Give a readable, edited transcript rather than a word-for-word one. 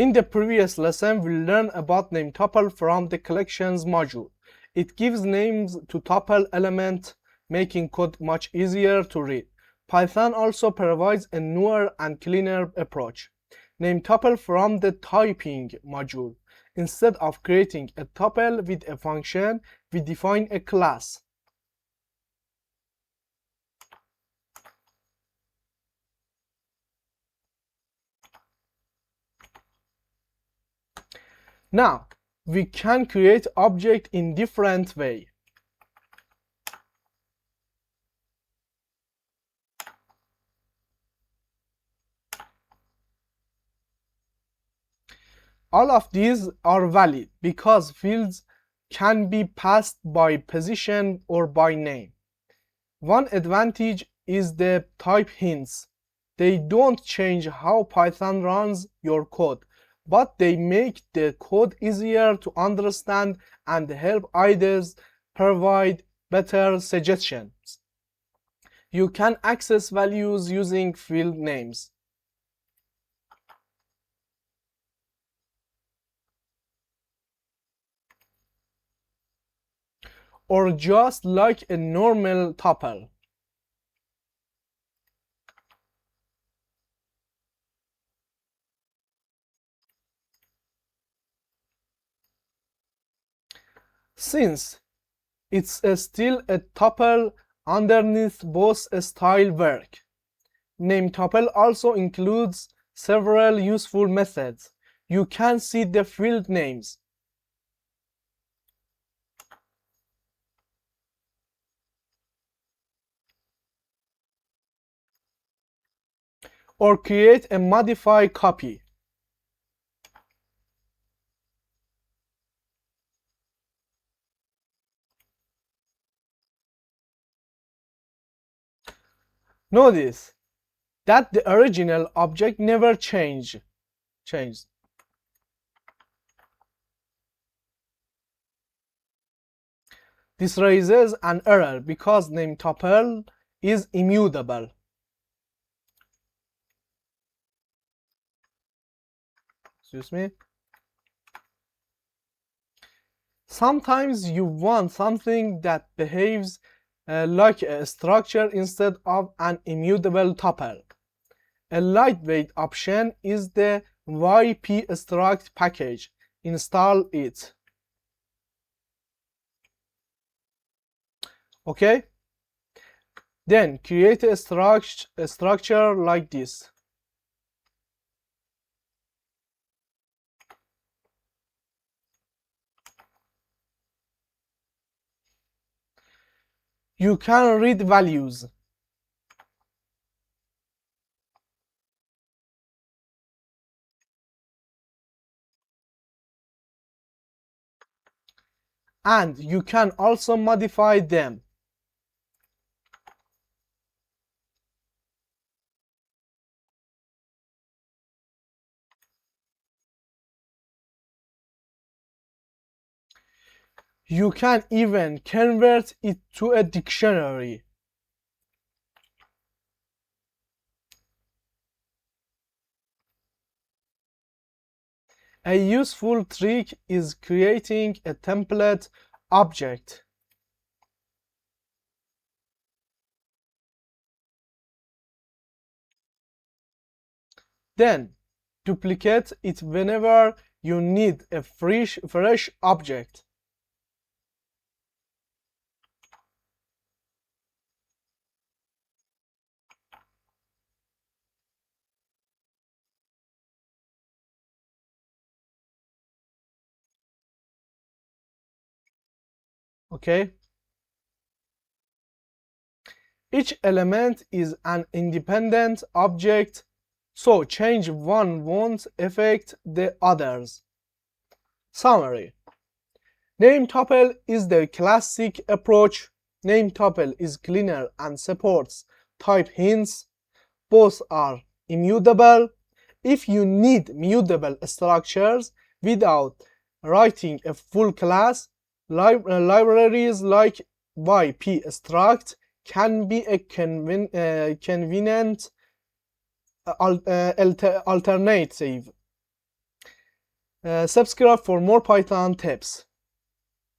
In the previous lesson, we learned about NamedTuple from the collections module. It gives names to tuple elements, making code much easier to read. Python also provides a newer and cleaner approach. NamedTuple from the typing module. Instead of creating a tuple with a function, we define a class. Now, we can create object in different way. All of these are valid because fields can be passed by position or by name. One advantage is the type hints. They don't change how Python runs your code, but they make the code easier to understand and help others provide better suggestions. You can access values using field names. Or just like a normal tuple. Since it's still a tuple underneath both style work. NamedTuple also includes several useful methods. You can see the field names. Or create a modified copy. Notice that the original object never changed. This raises an error because NamedTuple is immutable. Excuse me. Sometimes you want something that behaves like a structure instead of an immutable tuple. A lightweight option is the ypstruct package. Install it. Okay? Then create a structure like this. You can read values. And you can also modify them. You can even convert it to a dictionary. A useful trick is creating a template object. Then duplicate it whenever you need a fresh object. Okay? Each element is an independent object, so change one won't affect the others. Summary. NamedTuple is the classic approach. NamedTuple is cleaner and supports type hints. Both are immutable. If you need mutable structures without writing a full class, libraries like ypstruct can be a convenient alternative. Subscribe for more Python tips.